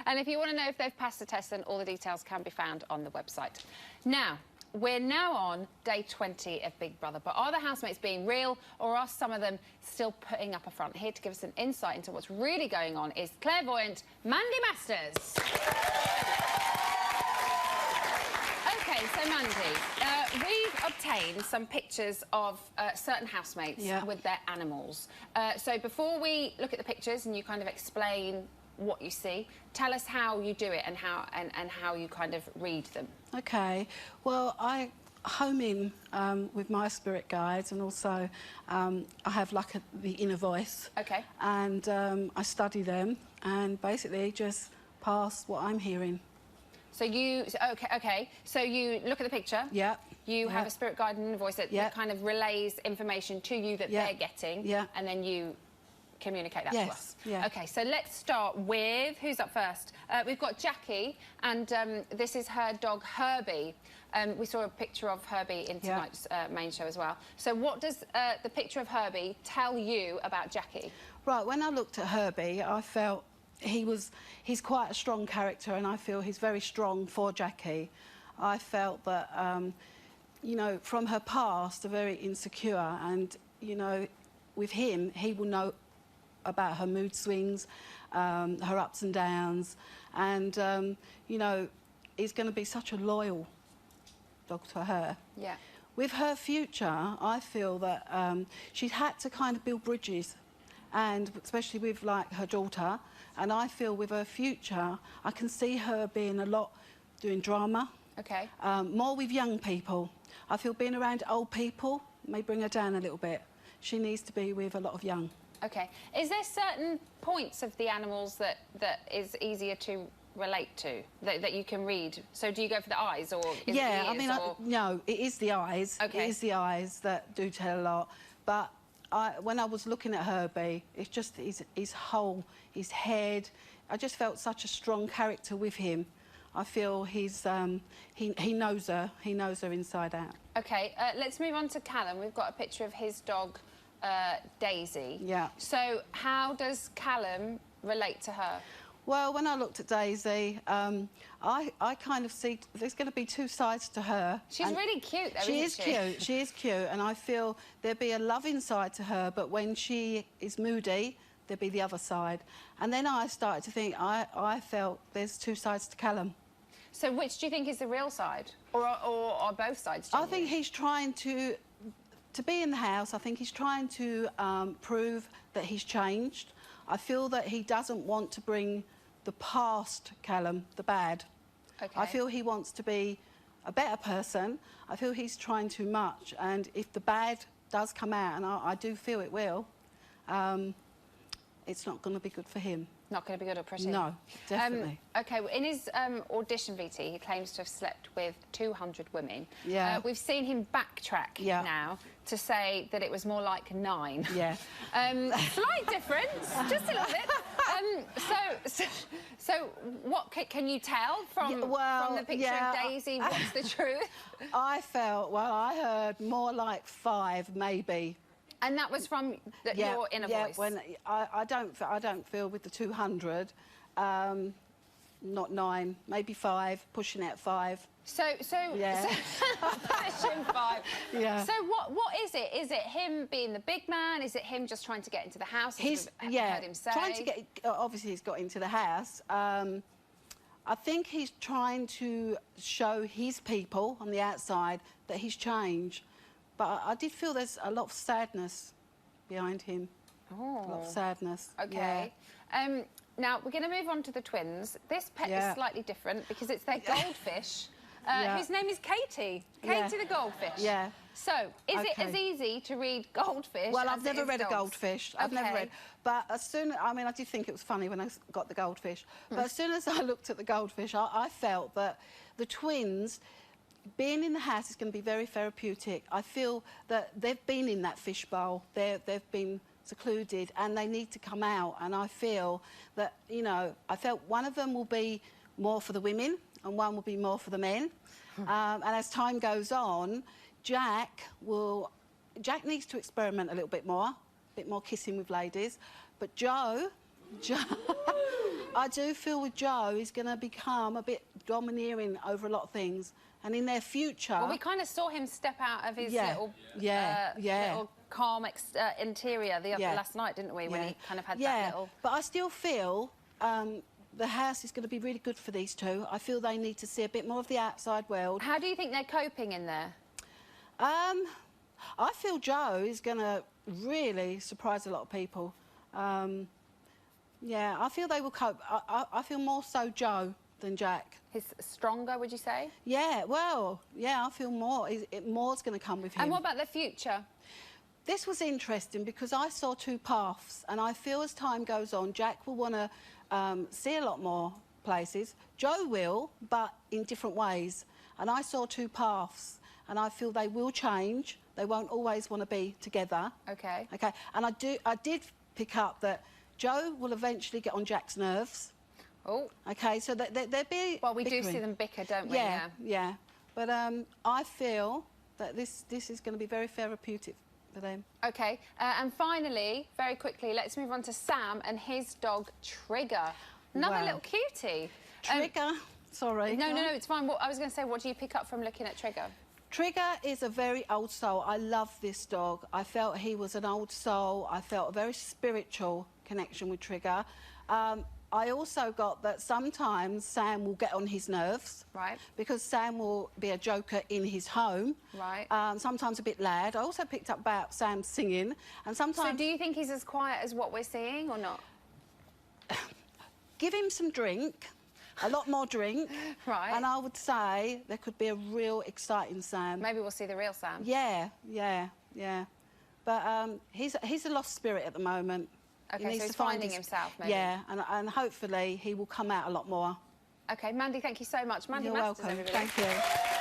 And if you want to know if they've passed the test, then all the details can be found on the website. Now, we're now on day 20 of Big Brother, but are the housemates being real, or are some of them still putting up a front? Here to give us an insight into what's really going on is clairvoyant Mandy Masters. OK, so Mandy, we've obtained some pictures of certain housemates with their animals. So before we look at the pictures and you kind of explain what you see, tell us how you do it and how you kind of read them. OK, well, I home in with my spirit guides, and also I have like the inner voice. OK. And I study them and basically just pass what I'm hearing. So you, OK, so you look at the picture. Yeah. You have a spirit guide and inner voice that kind of relays information to you that they're getting. Yeah. And then you communicate that to us. Yeah. OK, so let's start with, who's up first? We've got Jackie, and this is her dog Herbie. We saw a picture of Herbie in tonight's main show as well. So what does the picture of Herbie tell you about Jackie? Right, when I looked at Herbie, I felt he's quite a strong character, and I feel he's very strong for Jackie. I felt that, you know, from her past, a very insecure, and, you know, with him, he will know about her mood swings, her ups and downs, and, you know, he's going to be such a loyal dog to her. Yeah. With her future, I feel that she's had to kind of build bridges, and especially with, like, her daughter, and I feel with her future, I can see her being a lot doing drama. OK. More with young people. I feel being around old people may bring her down a little bit. She needs to be with a lot of young. OK. Is there certain points of the animals that is easier to relate to, that you can read? So do you go for the eyes, or is it the ears, I mean, no, it is the eyes. OK. It is the eyes that do tell a lot. But when I was looking at Herbie, it's just his whole, his head. I just felt such a strong character with him. I feel he knows her. He knows her inside out. OK, let's move on to Callum. We've got a picture of his dog, Daisy. Yeah. So how does Callum relate to her? Well, when I looked at Daisy, I kind of see there's going to be two sides to her. She's really cute, though, isn't she? She is cute. She is cute, and I feel there'll be a loving side to her, but when she is moody, there'll be the other side. And then I started to think, I felt there's two sides to Callum. So which do you think is the real side? Or are both sides genuine? I think he's trying to be in the house. I think he's trying to prove that he's changed. I feel that he doesn't want to bring the past Callum, the bad. Okay. I feel he wants to be a better person. I feel he's trying too much, and if the bad does come out, and I do feel it will, it's not going to be good for him. Not going to be good or pretty? No, definitely. OK, well, in his audition, VT, he claims to have slept with 200 women. Yeah. We've seen him backtrack now to say that it was more like 9. Yeah. Slight difference, just a little bit. So what can you tell from the picture of Daisy? What's the truth? I heard more like 5, maybe. And that was from your inner voice? When I don't feel with the 200, not 9, maybe 5, pushing at 5. So pushing 5. Yeah. So what is it? Is it him being the big man? Is it him just trying to get into the house? Heard him say? Trying to get. Obviously, he's got into the house. I think he's trying to show his people on the outside that he's changed. But I did feel there's a lot of sadness behind him. Oh. A lot of sadness. OK. Yeah. Now, we're going to move on to the twins. This pet is slightly different because it's their goldfish, whose name is Katie. Katie the goldfish. Yeah. So, is it as easy to read goldfish? Well, I've never read a goldfish. I've never read. But as soon I mean, I did think it was funny when I got the goldfish. But as soon as I looked at the goldfish, I felt that the twins, being in the house is going to be very therapeutic. I feel that they've been in that fishbowl. They've been secluded, and they need to come out. And I feel that, you know, I felt one of them will be more for the women and one will be more for the men. And as time goes on, Jack needs to experiment a little bit more kissing with ladies. But Joe I do feel with Joe, he's going to become a bit domineering over a lot of things. And in their future... Well, we kind of saw him step out of his little calm interior last night, didn't we, when he kind of had that little... But I still feel the house is going to be really good for these two. I feel they need to see a bit more of the outside world. How do you think they're coping in there? I feel Joe is going to really surprise a lot of people. Yeah, I feel they will cope. I feel more so Joe than Jack. He's stronger, would you say? Yeah, well, yeah, I feel more. More's going to come with him. And what about the future? This was interesting because I saw two paths, and I feel as time goes on, Jack will want to see a lot more places. Joe will, but in different ways. And I saw two paths, and I feel they will change. They won't always want to be together. OK. OK, and I did pick up that Joe will eventually get on Jack's nerves. Oh. OK, so they'll be Well, we bickering. do see them bicker, don't we? Yeah. But I feel that this is going to be very therapeutic for them. OK, and finally, very quickly, let's move on to Sam and his dog, Trigger. Another little cutie. Trigger? Sorry. No, it's fine. I was going to say, what do you pick up from looking at Trigger? Trigger is a very old soul. I love this dog. I felt he was an old soul. I felt a very spiritual connection with Trigger. I also got that sometimes Sam will get on his nerves. Right. Because Sam will be a joker in his home. Right. Sometimes a bit loud. I also picked up about Sam singing. And sometimes... So do you think he's as quiet as what we're seeing or not? Give him some drink. A lot more drink. Right. And I would say there could be a real exciting Sam. Maybe we'll see the real Sam. Yeah. But he's a lost spirit at the moment. OK, so he's finding himself, maybe. Yeah, and hopefully he will come out a lot more. OK, Mandy, thank you so much. Mandy You're Masters, welcome. everybody. Thank you.